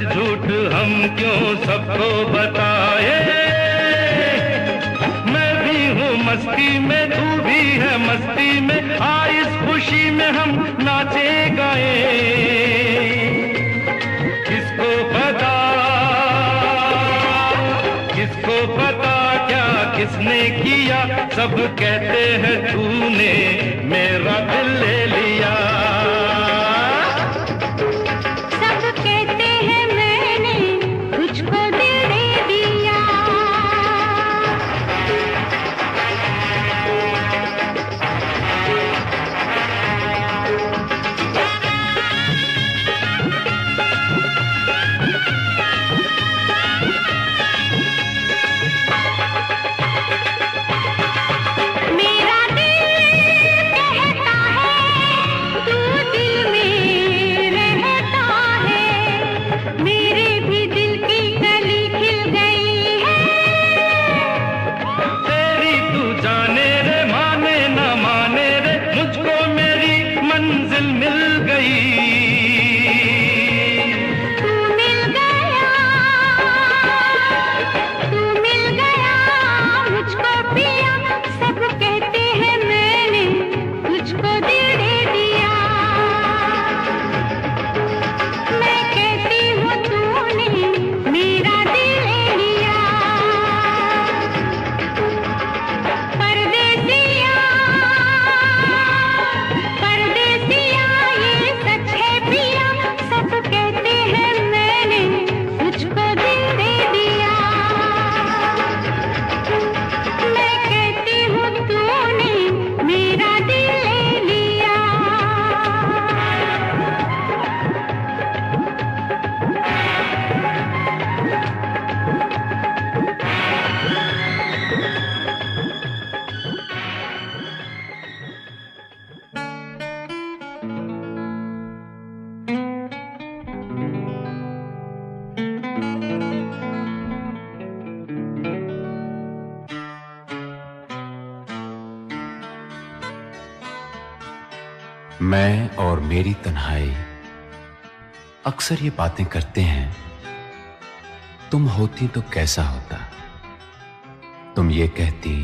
सच झूठ हम क्यों सबको बताए। मैं भी हूँ मस्ती में, तू भी है मस्ती में, आ इस खुशी में हम नाचे गाए। किसको पता, किसको पता क्या किसने किया, सब कहते हैं तूने मेरा दिल ले लिया। मैं और मेरी तन्हाई अक्सर ये बातें करते हैं, तुम होती तो कैसा होता, तुम ये कहती,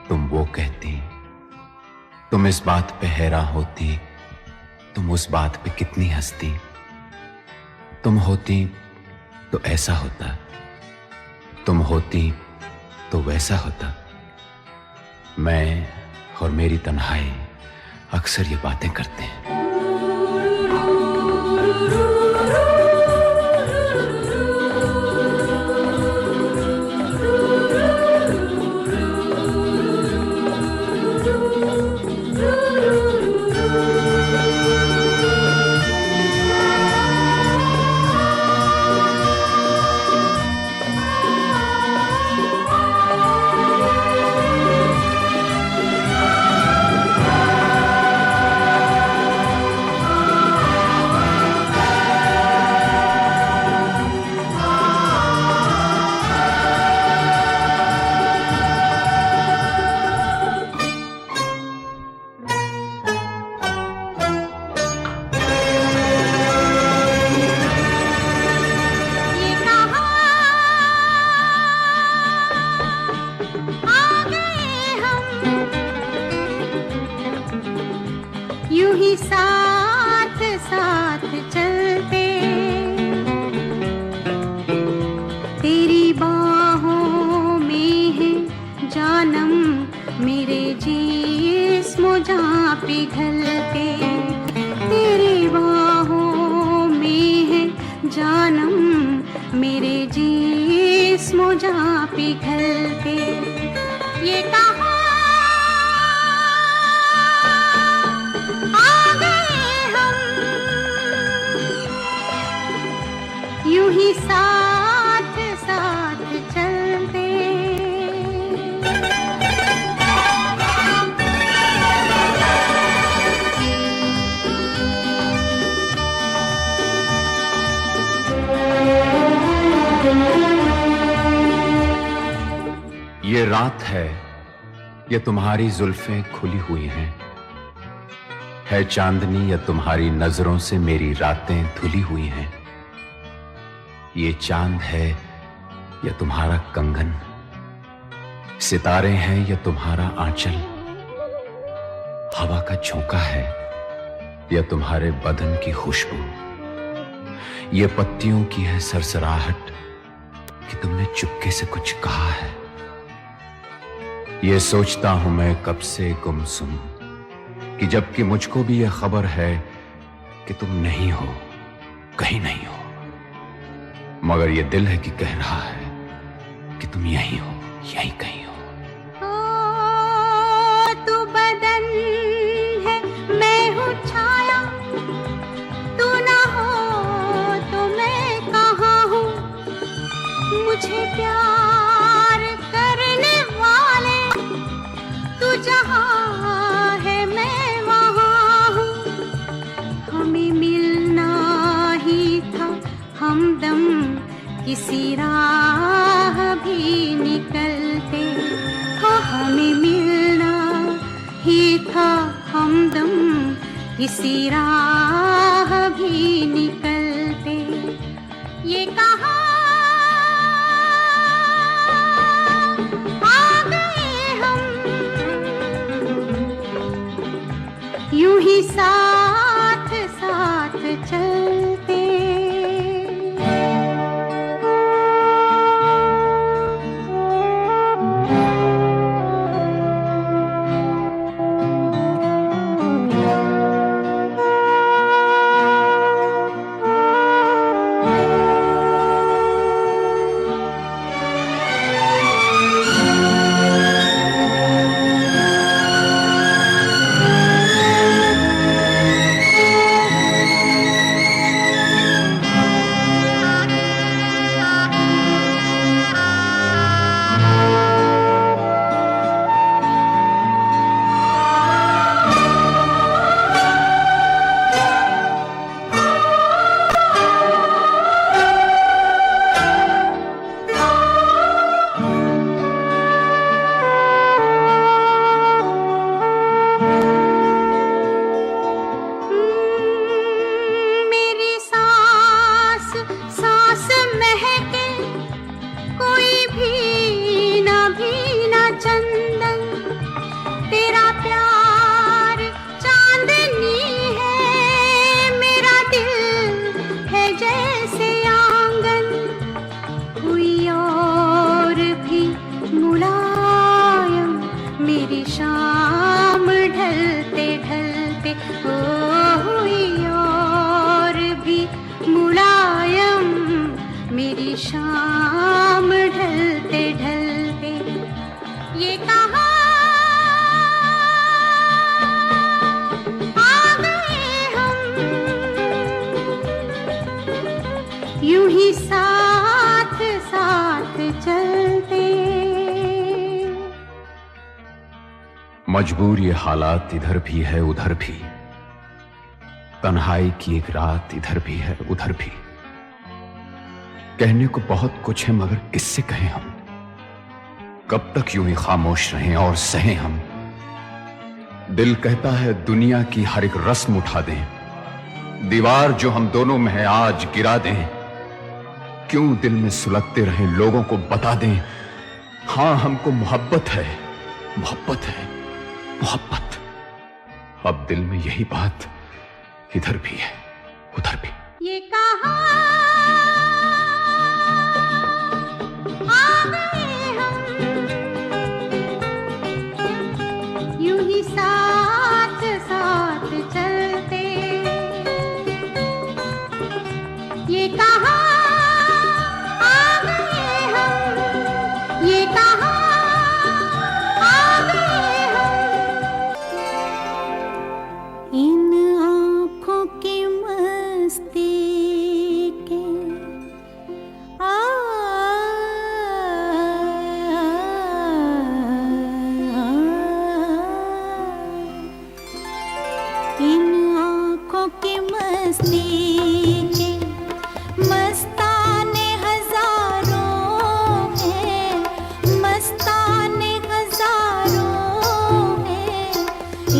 तुम वो कहती, तुम इस बात पे हैरान होती, तुम उस बात पे कितनी हंसती, तुम होती तो ऐसा होता, तुम होती तो वैसा होता। मैं और मेरी तन्हाई अक्सर ये बातें करते हैं। यूं ही साथ साथ चलते, तेरी बाहों में है जानम, मेरे जिस्म जहाँ पिघलते, तेरी बाहों में है जानम, मेरे जिस्म जहाँ पिघलते। ये कहा यूं ही साथ साथ चलते। ये रात है, ये तुम्हारी जुल्फें खुली हुई हैं, है चांदनी या तुम्हारी नजरों से मेरी रातें धुली हुई हैं। ये चांद है या तुम्हारा कंगन, सितारे हैं या तुम्हारा आंचल, हवा का झोंका है या तुम्हारे बदन की खुशबू, ये पत्तियों की है सरसराहट कि तुमने चुपके से कुछ कहा है। ये सोचता हूं मैं कब से गुमसुम कि जबकि मुझको भी यह खबर है कि तुम नहीं हो, कहीं नहीं हो, मगर यह दिल है कि कह रहा है कि तुम यहीं हो, यहीं कहीं हो। तू बदन है, मैं हूँ छाया, तू ना हो तो मैं कहाँ हूँ। मुझे प्यार करने वाले तू जहाँ है मैं वहाँ हूँ। हमें मिलना ही था हमदम किसी राह भी निकलते, हो हमें मिलना ही था हमदम किसी राह भी निकलते। ये कहाँ आ गए हम, यूं ही साथ साथ चलते। शाम ढलते ढलते ओ हुई और भी मुलायम, मेरी शाम ढलते ढलते। ये कहाँ आ गए हम, यूं ही साथ साथ चलते। मजबूर ये हालात इधर भी है उधर भी, तन्हाई की एक रात इधर भी है उधर भी। कहने को बहुत कुछ है मगर किससे कहें हम, कब तक यूं ही खामोश रहें और सहें हम। दिल कहता है दुनिया की हर एक रस्म उठा दें, दीवार जो हम दोनों में है आज गिरा दें। क्यों दिल में सुलगते रहें, लोगों को बता दें हां हमको मोहब्बत है, मोहब्बत है, मोहब्बत। अब दिल में यही बात इधर भी है उधर भी। ये कहाँ आ गए हम, यूं ही साथ साथ चलते। ये कहाँ आ गए हम, ये कहाँ आ गए हम। इन आँखों की मस्ती के इन आँखों की मस्ती के मस्ताने हजारों हैं, मस्ताने हजारों हैं।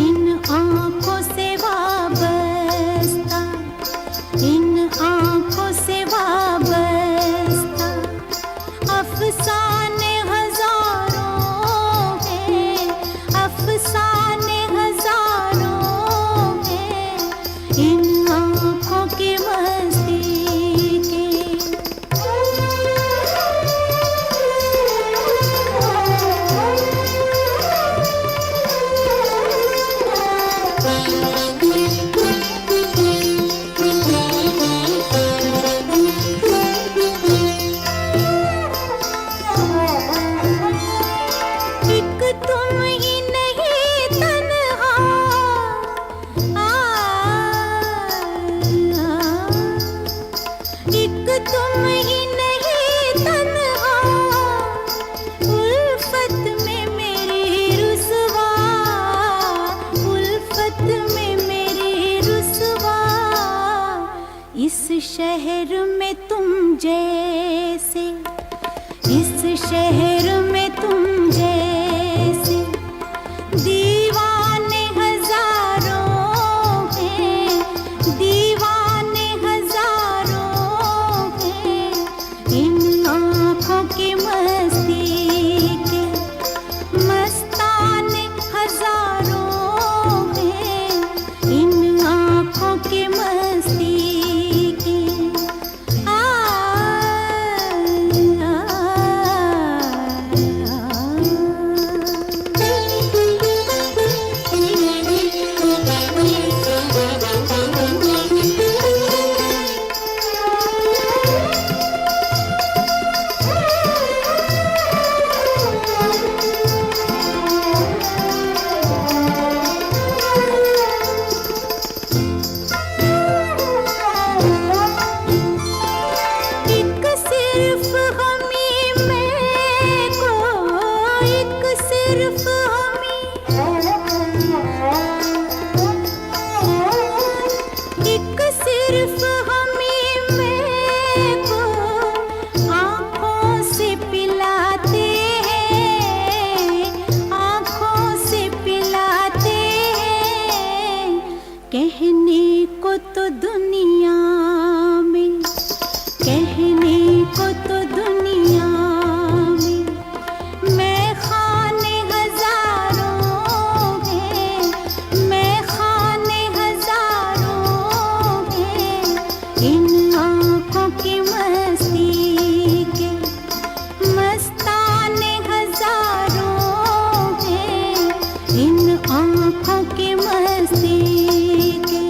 इन आँखों से वाबस्ता, इन आँखों से वाबस्ता शहर में तुम जैसे, इस शहर में तुम जैसे दीवाने हजारों हैं, दीवाने हजारों हैं। इन आँखों की मस्ती के मस्ताने हजारों हैं, इन आँखों की मस्ती के। एक सिर्फ हमी में को, एक सिर्फ हमी, एक सिर्फ हमी में को आँखों से पिलाते हैं, आँखों से पिलाते हैं। कहने को तो दुनिया में, कहने को तो दुनिया में मैं खाने हजारों हैं, मैं खाने हजारों हैं। इन आँखों की मस्ती के मस्ताने हजारों हैं, इन आँखों की मस्ती के।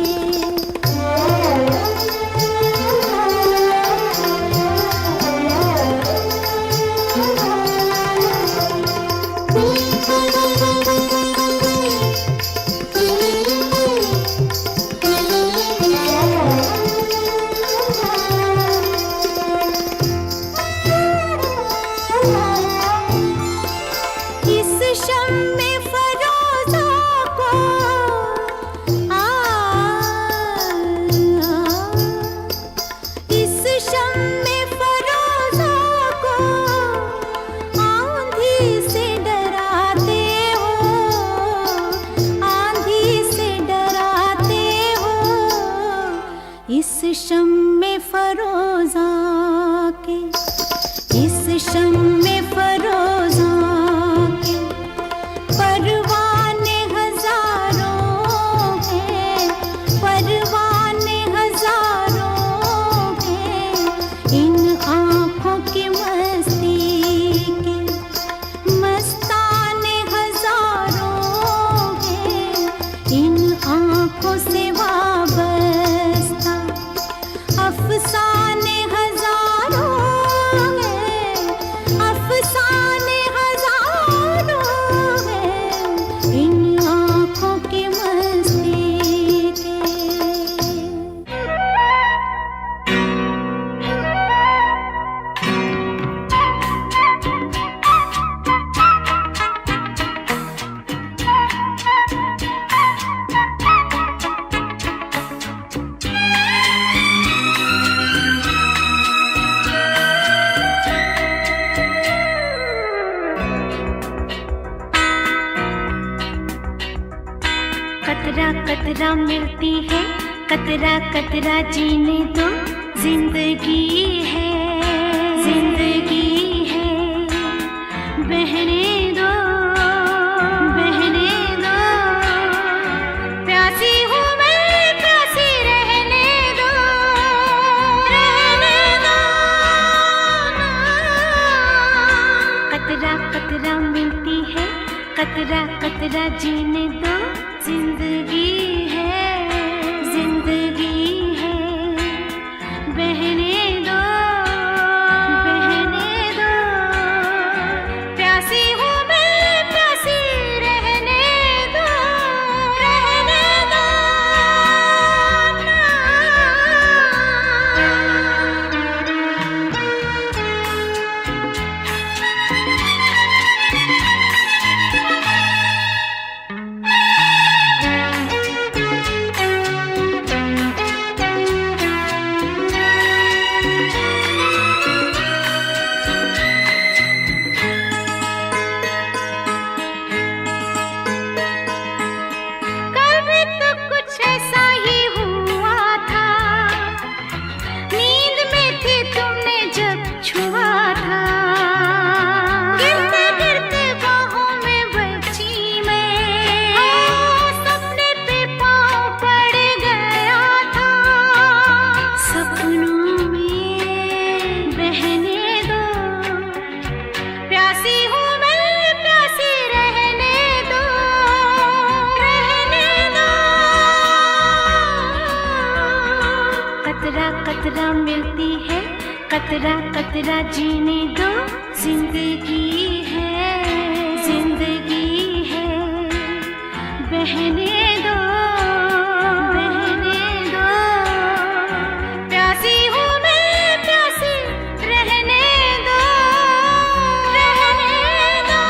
इस शम्मे फरोज़ा को इस शम्मे फरोज़ा को आंधी से डराते हो, आंधी से डराते हो। इस शम्मे फरोज़ा के, इस शम्मे फरोज़ा के परवाने हजारों हैं, परवाने हजारों हैं। इन आँखों की मस्ती के मस्ताने हजारों हैं, इन आँखों से वाबस्ता अफसाने हजारों हैं, अफसाने हजारों हैं। इन आँखों की मस्ती के। कतरा कतरा मिलती है, कतरा कतरा जीने दो। जिंदगी है, जिंदगी है, बहने दो, बहने दो। प्यासी हूँ मैं, प्यासी रहने दो, रहने दो। कतरा कतरा मिलती है, कतरा कतरा जीने दो। जिंदगी है, जिंदगी है, बहने दो, बहने दो। प्यासी हूँ मैं, प्यासी रहने दो, रहने दो। कतरा कतरा जीने दो, जिंदगी है, जिंदगी है, बहने दो, बहने दो, प्यासी हूँ मैं, प्यासी रहने दो, रहने दो।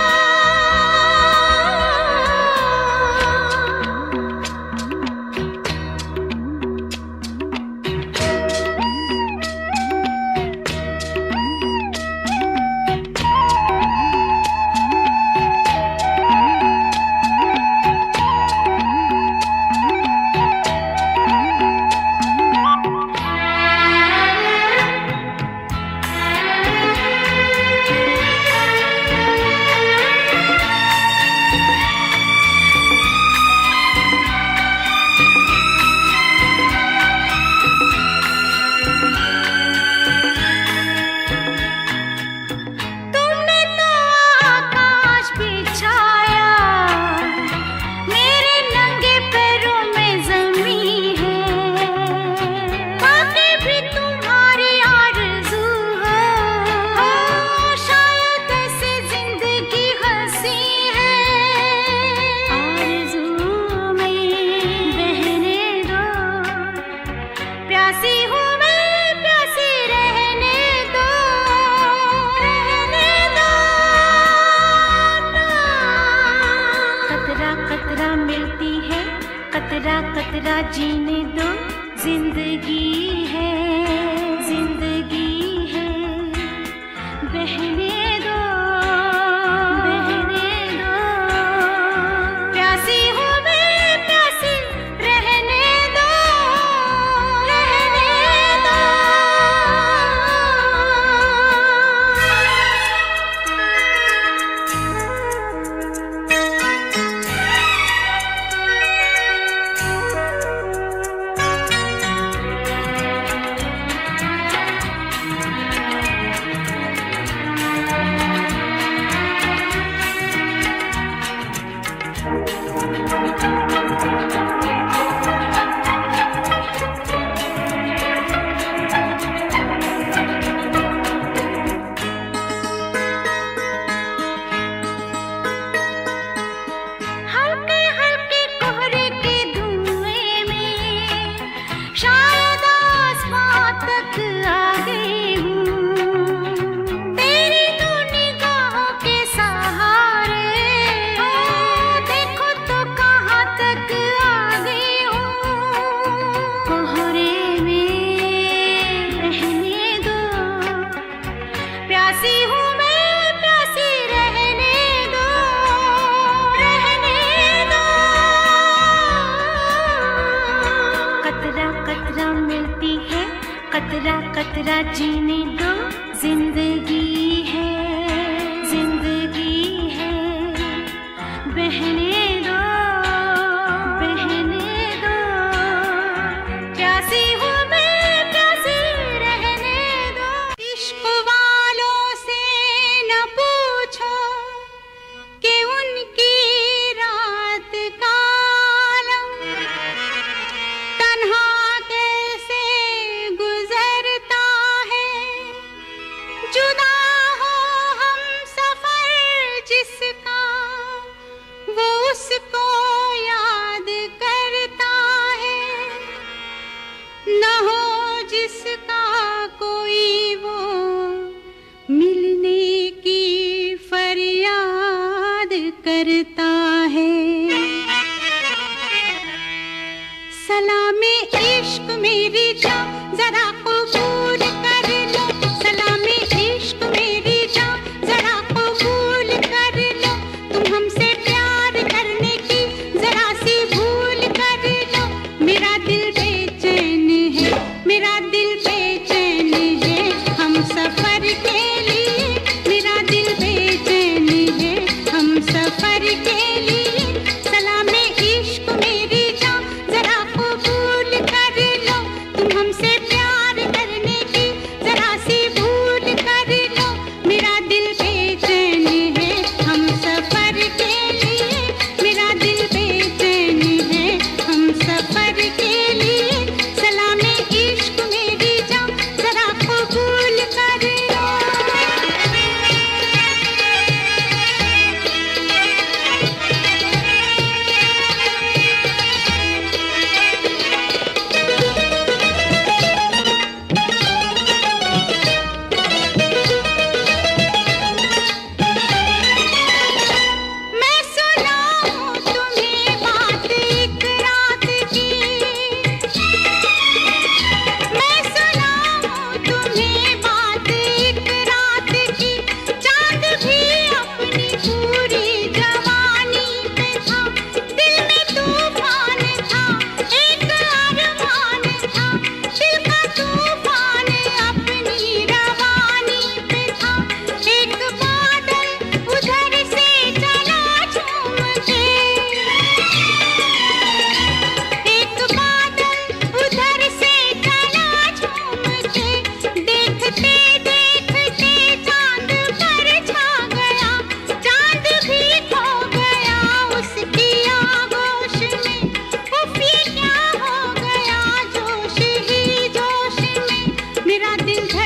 कतरा मिलती है, कतरा कतरा जीने दो, जिंदगी है, जिंदगी है, बहने दो, बहने दो, प्यासी हूँ मैं, प्यासी रहने दो, रहने दो। प्यासी हूँ मैं, प्यासी रहने दो, रहने दो। कतरा कतरा मिलती है, कतरा कतरा जीने दो, जिंदगी है, जिंदगी है, बहने दो, बहने दो, प्यासी हूँ मैं, प्यासी रहने दो। इश्क वालों से न पूछो कि उनकी रात का आलम तन्हा कैसे गुजरता है, जुदा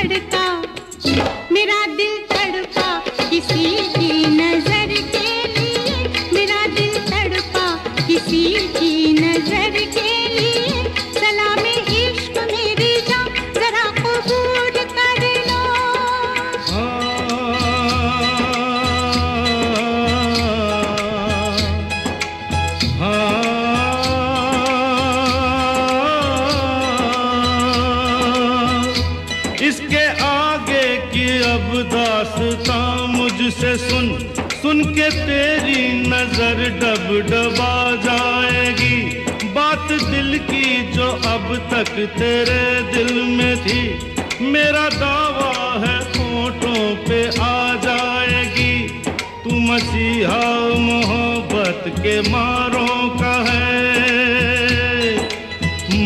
धड़का, मेरा दिल तड़पा किसी की नजर के लिए, मेरा दिल तड़पा किसी की नजर के लिए। सलामे इश्क मेरी जान जरा कबूल कर लो। इसके आगे की अब दास्तां मुझसे सुन, सुन के तेरी नजर डब डबा जाएगी। बात दिल की जो अब तक तेरे दिल में थी, मेरा दावा है होठों पे आ जाएगी। तू मसीहा मोहब्बत के मारों का है,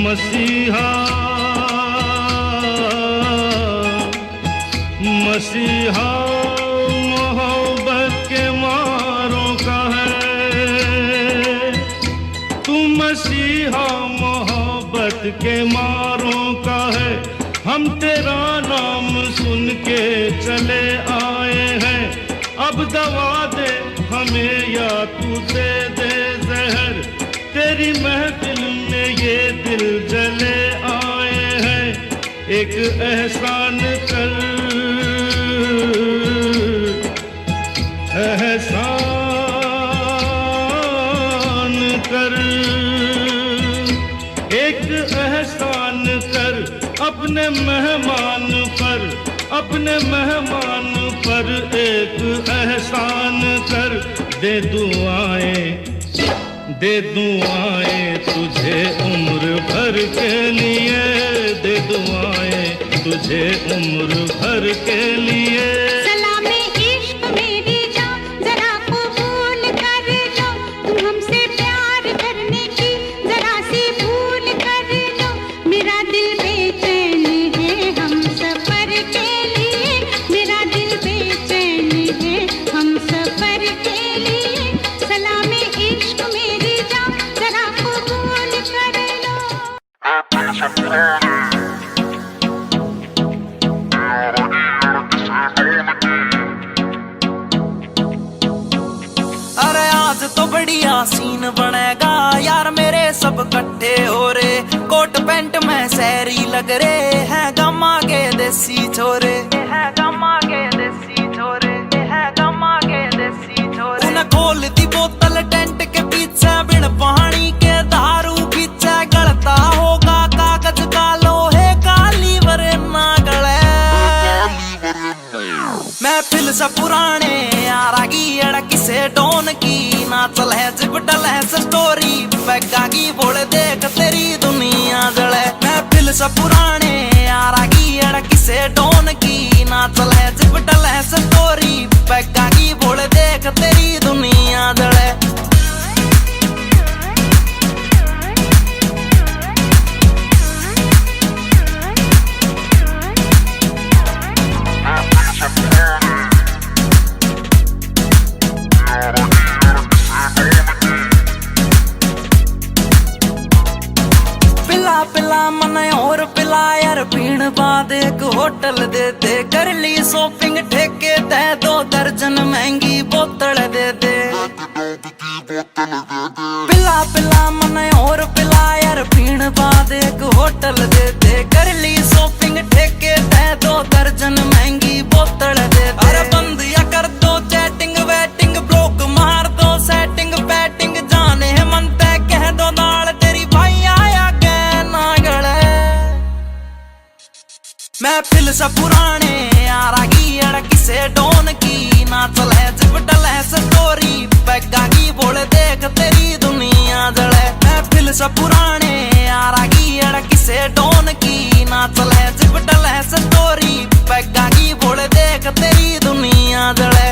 मसीहा मसीहा मोहब्बत के मारों का है। तू मसीहा मोहब्बत के मारों का है। हम तेरा नाम सुन के चले आए हैं। अब दवा दे हमें या तू दे दे जहर। तेरी महफिल में ये दिल जले आए हैं। एक एहसान कर, एहसान कर, एक एहसान कर अपने मेहमान पर, अपने मेहमान पर एक एहसान कर। दे दुआएं, दे दुआएं तुझे उम्र भर के लिए, दे दुआएं तुझे उम्र भर के लिए। सलामे इश्क मेरी जान जरा कबूल कर लो। तुम हमसे प्यार करने की जरा सी भूल कर लो। मेरा दिल बेचैन है हम सफर के लिए, मेरा दिल बेचैन है हम सफर के लिए। सलामे इश्क मेरी जान जरा कबूल कर लो। अरे आज तो बढ़िया सीन बनेगा यार, मेरे सब इकट्ठे हो रे। कोट पैंट में शहरी लग रे हैं, गमा के देसी छोरे हैं, गमा के देसी छोरे हैं, गमा के देसी छोरे। उन्हें खोल दी बोतल टेंट के पीछे, बिन पानी के दारू पीछे। गलता होगा कागज का लोहे का लीवर ना गले। महफिल से पुराने यारा की अड़की से डोन की ना चले जिपटल है स्टोरी पैगा की बोल देख तेरी दुनिया जले। महफिल से पुराने यारा की अड़की से डोन की ना चले जिपटल है स्टोरी पैगा की बोल देख तेरी दुनिया जले। पिला पिला मन और पिला यार, पीण बाद एक होटल दे दे। कर ली शॉपिंग ठेके तय 2 दर्जन महंगी बोतल दे दे। पिला पिला मन और पिला यार, पीण बाद एक होटल दे दे। कर ली शॉपिंग ठेके तय 2 दर्जन महंगी बोतल दे दे। अरे बंद या कर दो चैटिंग वेटिंग, ब्लॉक मार दो सेटिंग पैटिंग। जाने मन तय कह दो दाल तेरी भाई आया कहना गले। महफिल से पुराने यारा की अड़की से डोन की ना चले जिपटल है स्टोरी पैगा की बोल देख तेरी दुनिया जले। महफिल से पुराने यारा की अड़की से डोन की ना चले जिपटल है स्टोरी पैगा की बोल देख तेरी दुनिया जले।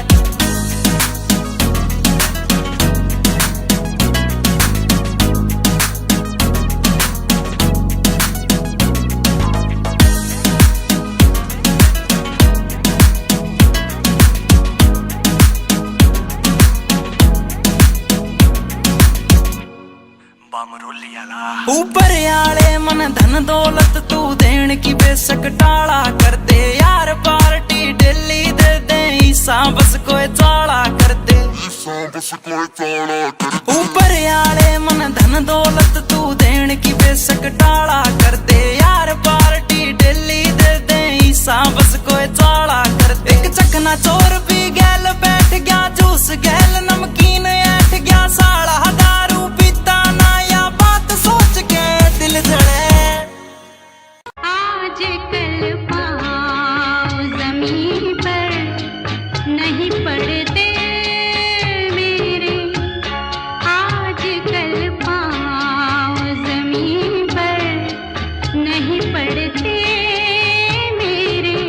ऊपर आले मन धन दौलत तू देन की बेशक टाला कर दे। ऊपर आले मन धन दौलत तू देन की बेशक टाला कर दे यार, पार्टी डेली दे दे ईसा बस कोई चाला कर दे। एक चकना चोर भी गैल बैठ गया, जूस गैल नमकीन ऐठ गया, साला दारू पीता ना या बात सोच के दिल जले। आज कल पाँव जमीन पर नहीं पड़ते मेरे, आज कल पाँव जमीन पर नहीं पड़ते मेरे।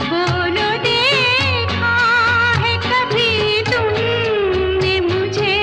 बोलो देखा है कभी तुमने मुझे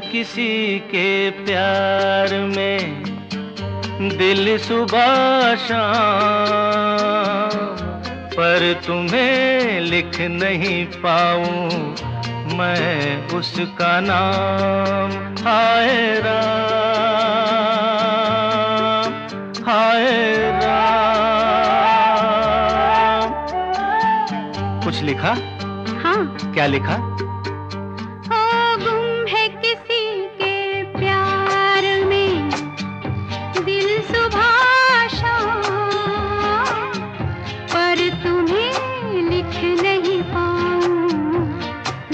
किसी के प्यार में दिल सुबह शाम, पर तुम्हें लिख नहीं पाऊं मैं उसका नाम। हाय राम, हाय राम। कुछ लिखा? हाँ। क्या लिखा? हो गुम है किसी के प्यार में दिल सुबह शाम, पर तुम्हें लिख नहीं पाऊं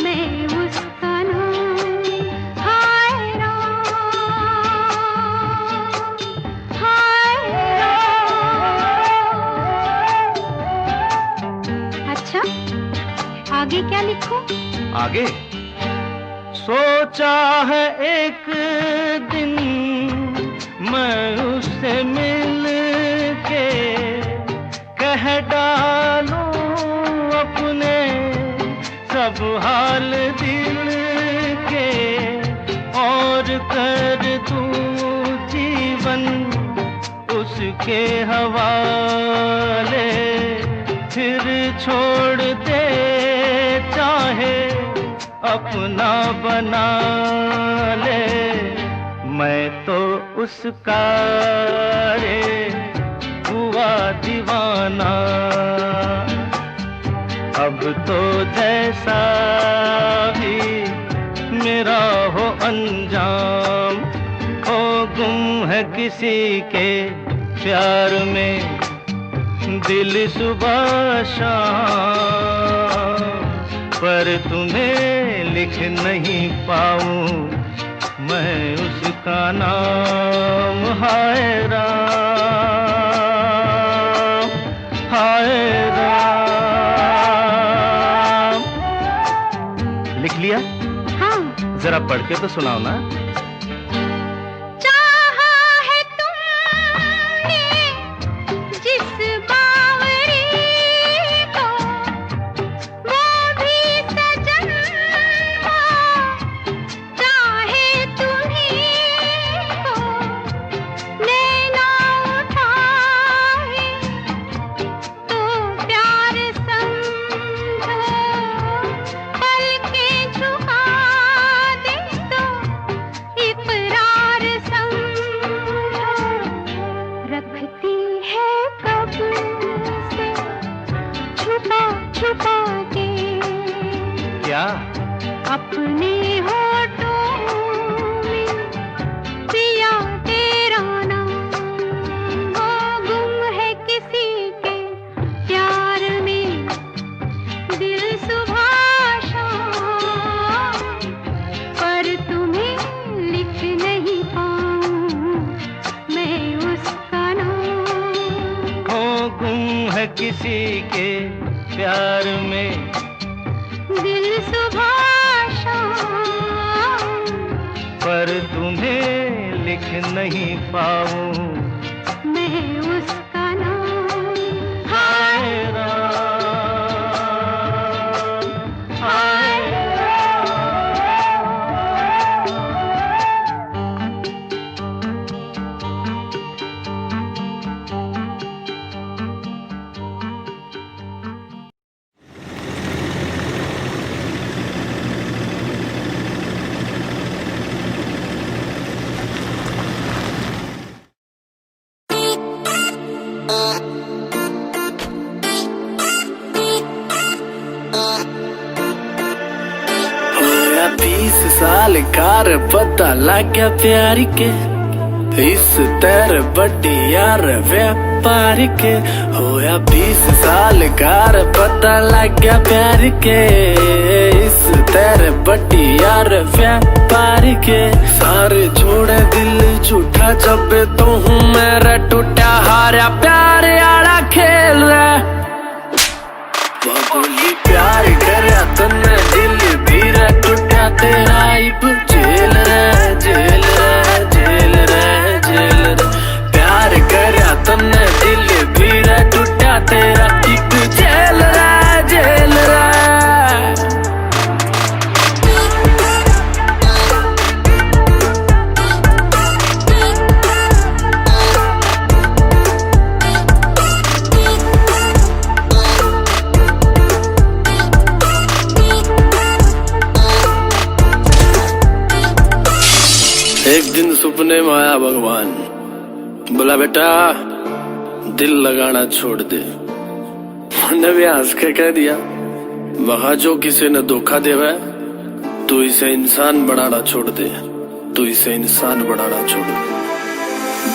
मैं उसका नाम। हाय राम, हाय राम। अच्छा, आगे क्या लिखूं? आगे सोचा है एक दिन मैं उससे मिल के कह डालूं अपने सब हाल दिल के, और कर दूं जीवन उसके हवाले, फिर छोड़ दे चाहे अपना बना ले। मैं तो उसका रे हुआ दीवाना, अब तो जैसा भी मेरा हो अंजाम। हो गुम है किसी के प्यार में दिल सुबह शाम, पर तुम्हें लिख नहीं पाऊं मैं उसका नाम। हाय राम, हाय राम। लिख लिया? हाँ। जरा पढ़ के तो सुनाओ ना। क्या? अपने होठों में पिया तेरा नाम। वो गुम है किसी के प्यार में दिल सुबह शाम, पर तुम्हें लिख नहीं पाऊं मैं उसका नाम। हो गुम है किसी के प्यार में दिल सुबह शाम, पर तुम्हें लिख नहीं पाऊं मैं उसका नाम। हाय राम, हाय होया 20 साल कार पता लग गया प्यार के, इस तेरे बड़ी यार व्यापार के। होया 20 साल कार पता लग गया प्यार के, इस तेरे बड़ी यार व्यापार के। सारे छोड़े दिल झूठा जब तो हूँ मेरा टूटा हारा प्यार आड़ा खेल रहा। बोली प्यार करया तन्ने दिल भीरा टूटा तेरा इब जेल रे जेल रे जेल रे जेल रे। प्यार करया तन्ने दिल भीरा टूटा तेरा इब जेल रे जेल रे। दिन सपने में आया भगवान, बोला बेटा दिल लगाना छोड़ दे। मैंने भी हंस के कह दिया, वहां जो किसी ने धोखा देवा तू इसे इंसान बनाना छोड़ दे, तू इसे इंसान बनाना छोड़ दे।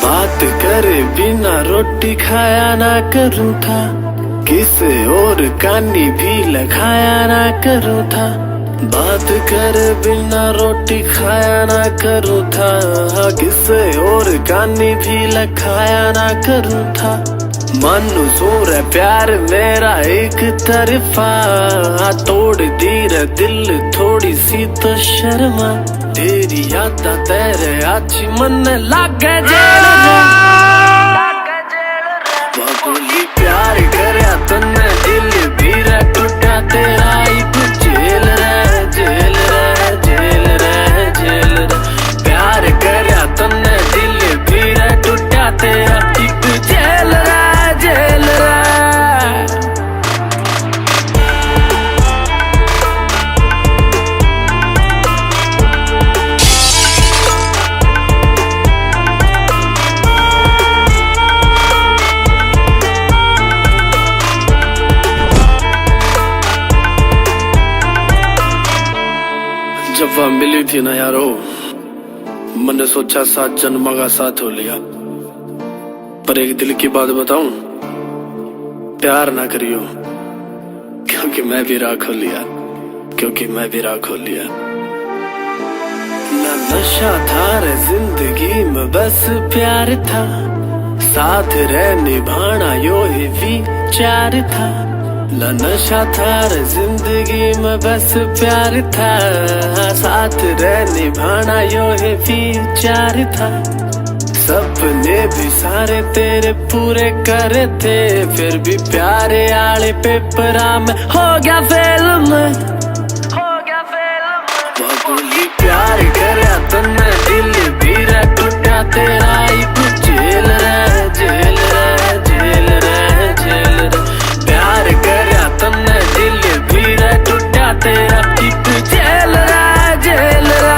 बात करे बिना रोटी खाया ना करूँ था, किसे और कानी भी लगाया ना करूँ था। बात करे बिना रोटी खाया ना करूँ था, किसे और कानी भी लगाया ना करूँ था। मंजूर है प्यार मेरा एक तरफा, तोड़ दी रे दिल थोड़ी सी तो शर्मा। तेरी याद तेरे अच्छी मन लागे जेल बाबूली प्यार करया तन्ने दिल भी रे टूटा तेरा एक जेल रे जेल रे जेल रे जेल रे। प्यार करया तन्ने दिल भी रे टूटा तेरा एक जेल रे जेल रे। जब वह मिली थी ना यारो, मैंने सोचा 7 जन्म का साथ हो लिया। पर एक दिल की बात बताऊं, प्यार ना करियो, क्योंकि मैं भी राख हो लिया, क्योंकि मैं भी राख हो लिया। ना नशा था रे जिंदगी में बस प्यार था, साथ रह निभाना यो ही विचार था। ना नशा था रे जिंदगी में बस प्यार था, साथ रह निभाना यो है विचार था। सपने भी सारे तेरे पूरे करे थे, फिर भी प्यारे आले पेपरा में हो गया फेल में, हो गया फेल में। बाबूली प्यार करया तन्ने दिल भी रे टूटा तेरा एक जेल रे जेल रे जेल रे जेल रे। प्यार करया तन्ने दिल भी रे टूटा तेरा एक जेल रे जेल रे।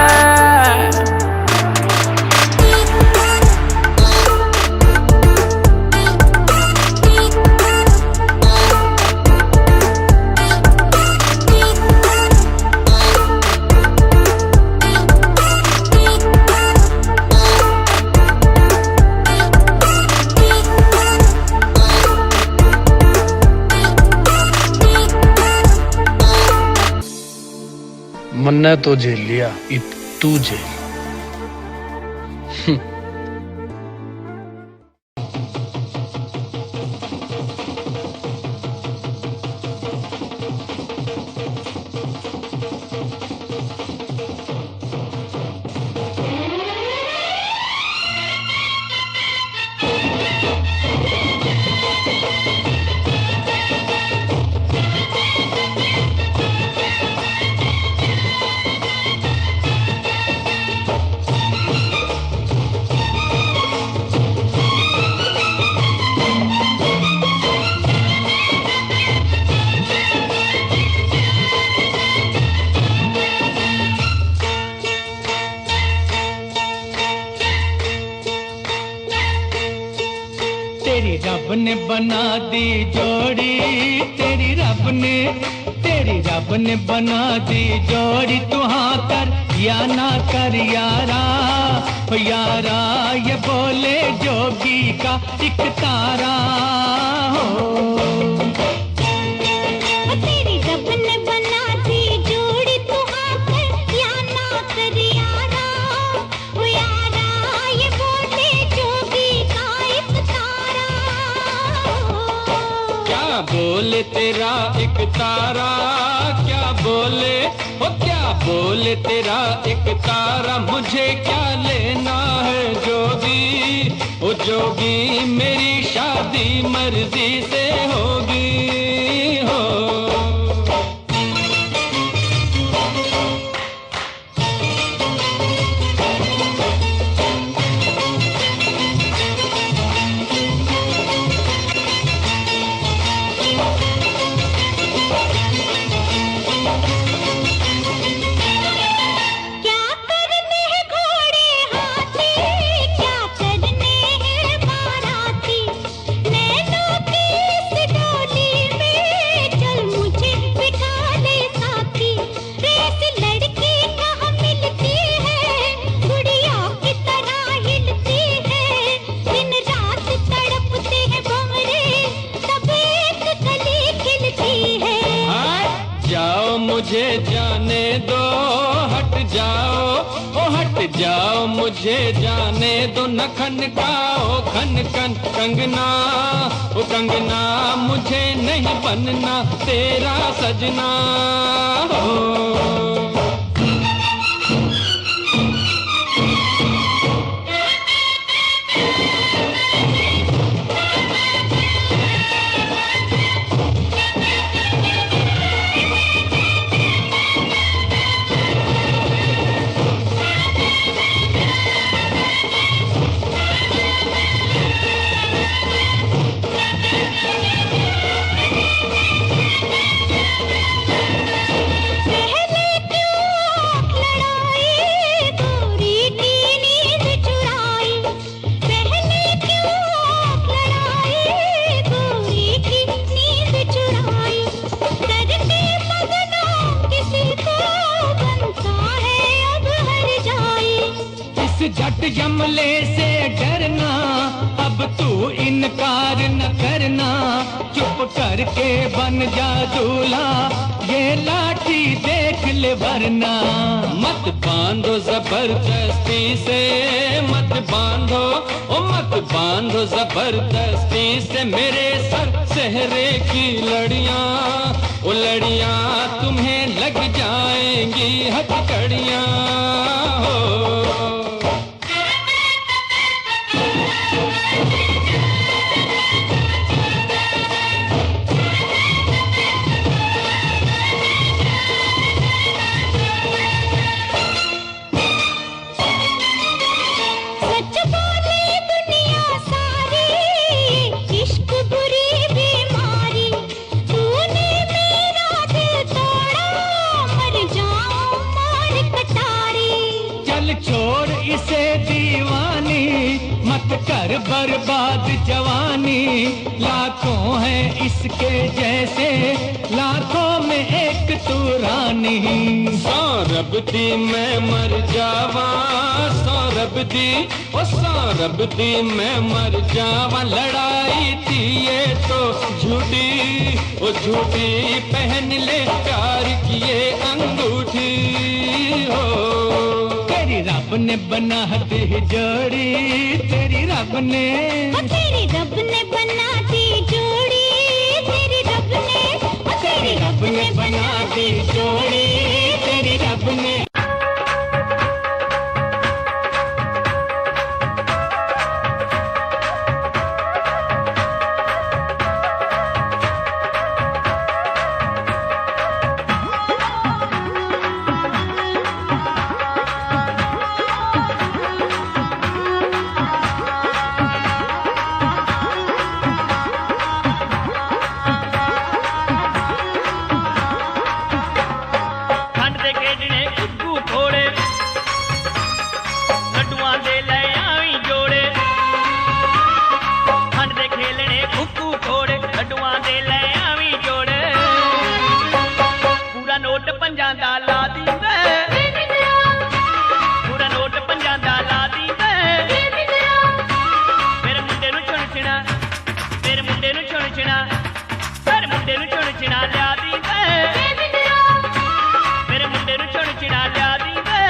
मन्ने तो झेल लिया, अब तू झेल। तेरी रब ने बना दी जोड़ी, तेरी रब ने बना दी जोड़ी। तू हाँ कर या ना कर यारा, ओ यारा ये बोले जोगी का एक तारा हो। तेरी रब ने बना दी जोड़ी, तू हाँ कर या ना कर यारा, ओ यारा ये बोले जोगी का एक तारा। क्या बोले तेरा एक तारा, क्या बोले ओ क्या बोले तेरा एक तारा। मुझे क्या लेना है जोगी, ओ जोगी मेरी शादी मर्जी से होगी हो। क्या करने हैं घोड़े हाथ जाने दो, हट जाओ, ओ हट जाओ, मुझे जाने दो, न खनकाओ खन खन कंगना, ओ कंगना, मुझे नहीं बनना तेरा सजना हो। झट जमले से डरना, अब तू इनकार न करना, चुप करके बन जा दूल्हा, ये लाठी देख ले वरना। मत बांधो जबरदस्ती से, मत बांधो, ओ मत बांधो जबरदस्ती से मेरे सर सेहरे की लड़ियां, ओ लड़ियां तुम्हें लग जाएंगी हथकड़ियां हो। छोड़ इसे दीवानी, मत कर बर्बाद जवानी, लाखों हैं इसके जैसे, लाखों में एक तू रानी। सौरभ दी मैं मर जावा, सौरभ दी, ओ सौरभ दी मैं मर जावा, लड़ाई थी ये तो झूठी, ओ झूठी, पहन ले प्यार की ये अंगूठी हो। तेरी रब ने बना दी जोड़ी, तेरी रब ने, तेरी रब ने बना दी जोड़ी, तेरी रब ने, तेरी रब ने बना दी जोड़ी, तेरी रब ने। ਮੇਰੇ ਮੁੰਡੇ ਨੂੰ ਚੁਣ ਚਿਣਾ ਲਿਆ ਦੀ ਵੇ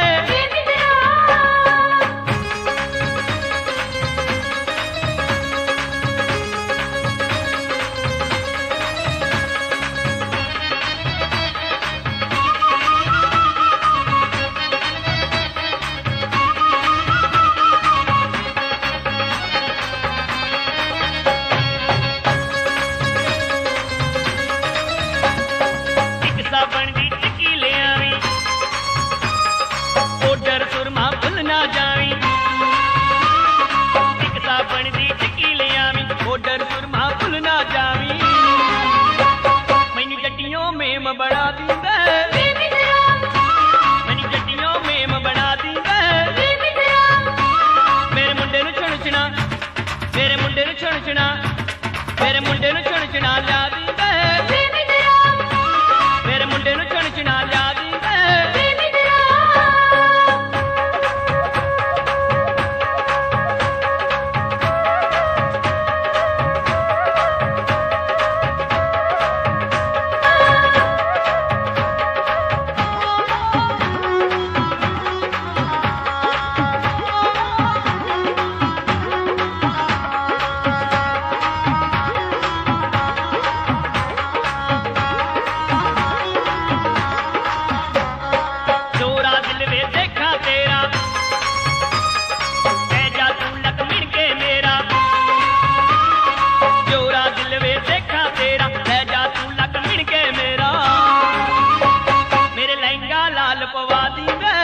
पवा दी वे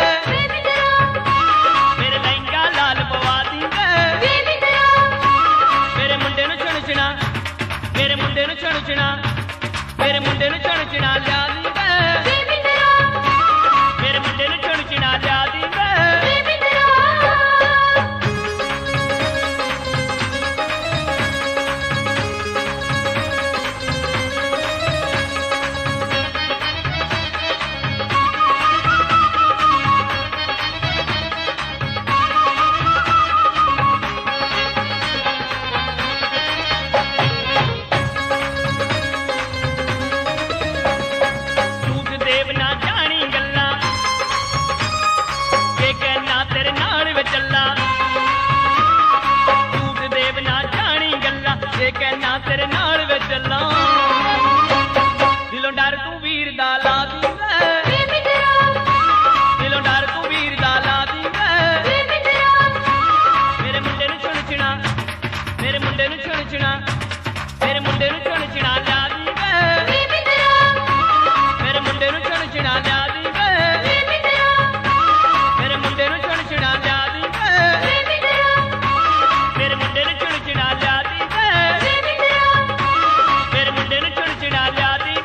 मेरे लहंगा लाल पवा दी वे मेरे मुंडे नु छुणचना मेरे मुंडे नु छुणचना मेरे मुंडे नु छुणचना लिया दी वे मेरे मुंडे नु छुणचना लिया दी वे कहना तेरे नाल वे चला दिलों डर तू वीर दा ला दी दिलों डर तू वीर दा ला दी मेरे मुंडे नु छुणचना मेरे मुंडे नु छुणचना मेरे मुंडे नु छुणचना ला दी मेरे मुंडे नु छुणचना ला दी मेरे मुंडे नु छुणचना ला दी मेरे मुंडे नु छुणचना ला दी मेरे मुंडे नु छुणचना ला दी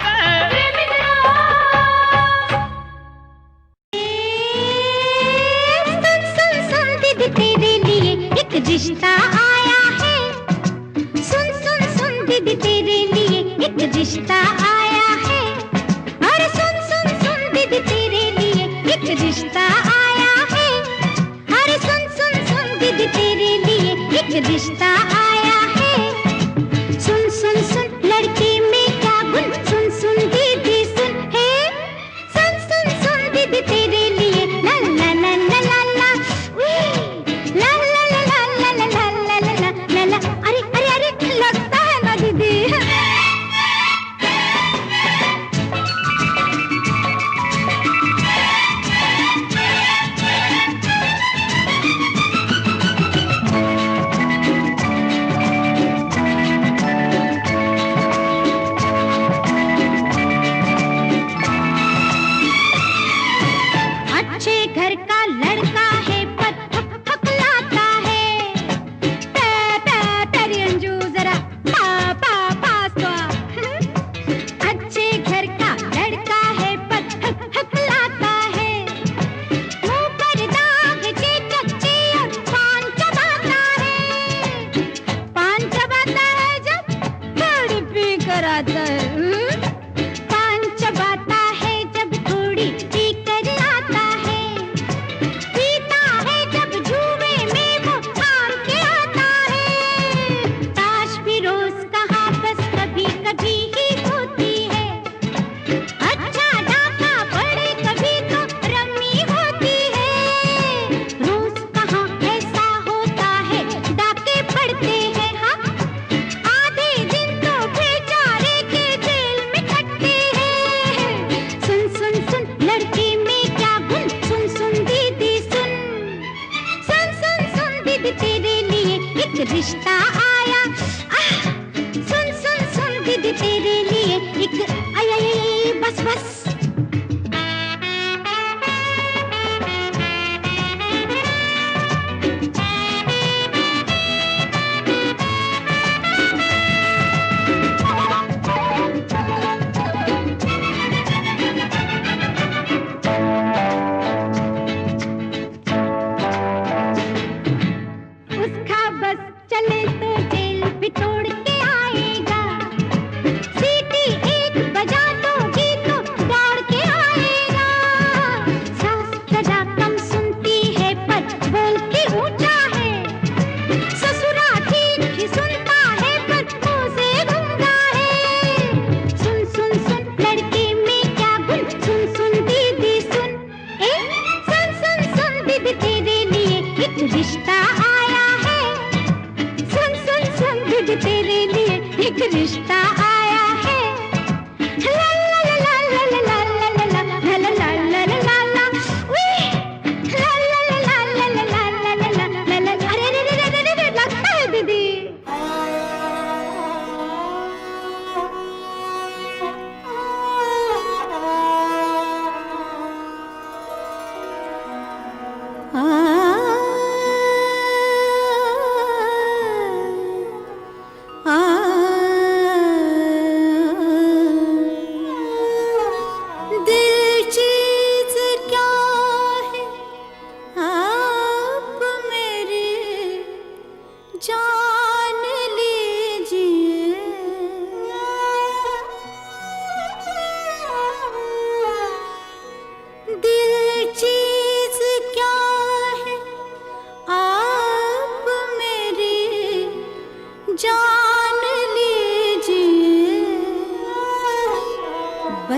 सुन सुन दीदी तेरे लिए एक रिश्ता आया है सुन सुन सुन दीदी तेरे लिए एक रिश्ता आया है अरे सुन सुन सुन दीदी तेरे लिए एक रिश्ता आया है अरे सुन सुन सुन दीदी तेरे लिए एक रिश्ता आया है सुन सुन सुन लड़के में क्या गुण सुन सुन दीदी सुन है सुन सुन सुन दीदी तेरे लिए ला ला ला ला ला ला उई, ला ला ला ला ला ला ला ला ला ला ला ला अरे अरे अरे लगता है ना दीदी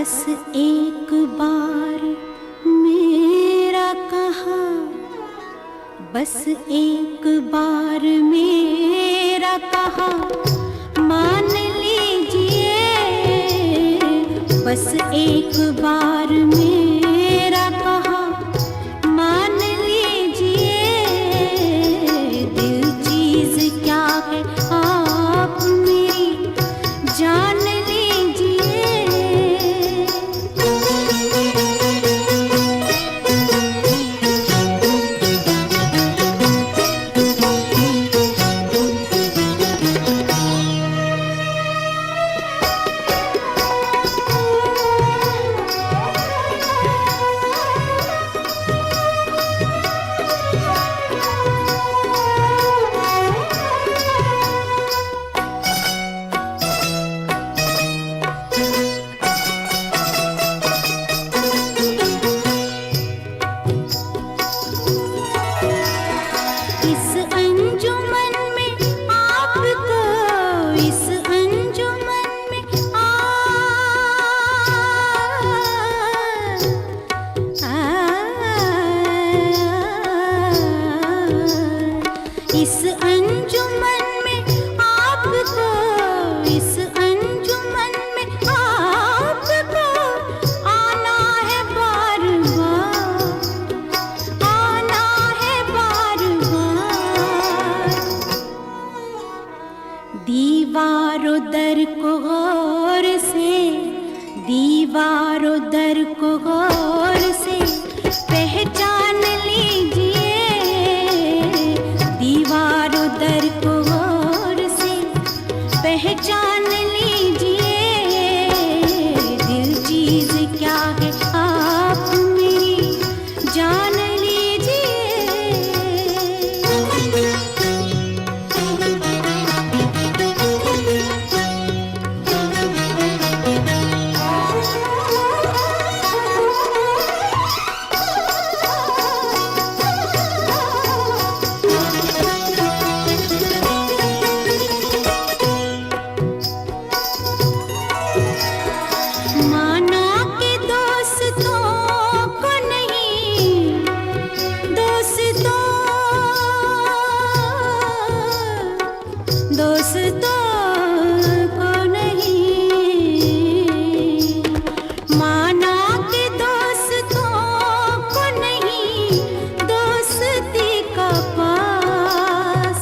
बस एक बार मेरा कहा, बस एक बार मेरा कहा मान लीजिए, बस एक बार मेरा कहा मान लीजिए। दिल चीज क्या है आप मेरी जान लीजिए। इस अंजुमन में आपको, इस अंजुमन में इस अंजुमन में आपको, इस अंजुमन में आपको आना है बार बार, आना है बार बार। दीवारों दर को गौर से, दीवारों दर को गौर से पहचान लीजिए। दीवारों दर को गौर से पहचान लीजिए। दिल चीज क्या है आप मेरी जान लीजिए। माना के दोस्तों को नहीं, दोस्तों को नहीं, माना के दोस्तों को नहीं, दोस्ती का पास।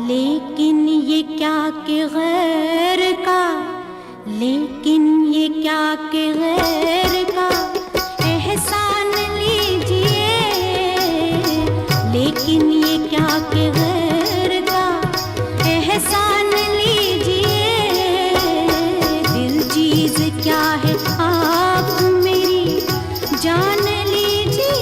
लेकिन ये क्या कि गैर का, लेकिन ये क्या कि गैर का एहसान लीजिए। लेकिन ये क्या कि गैर का एहसान लीजिए। दिल चीज क्या है आप मेरी जान लीजिए।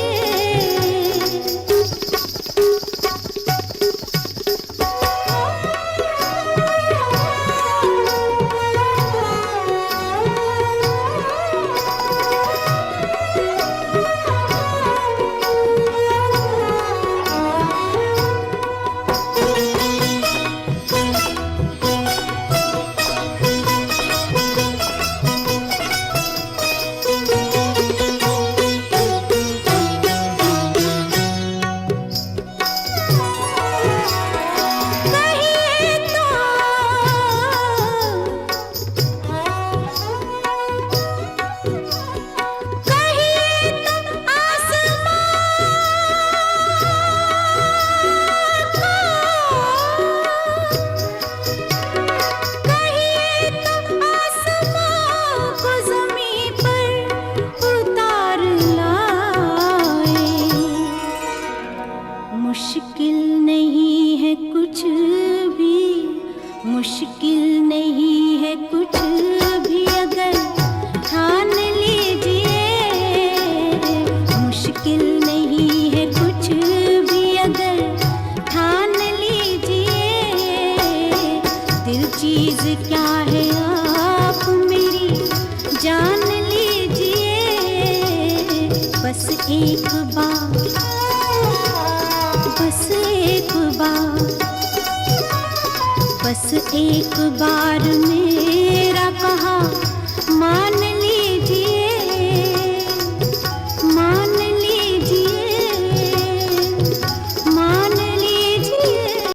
मुश्किल नहीं है कुछ भी, मुश्किल नहीं है कुछ भी अगर ठान लीजिए। मुश्किल नहीं है कुछ भी अगर ठान लीजिए। दिल चीज क्या है आप मेरी जान लीजिए। बस एक बार, बस एक बार, बस एक बार मेरा कहा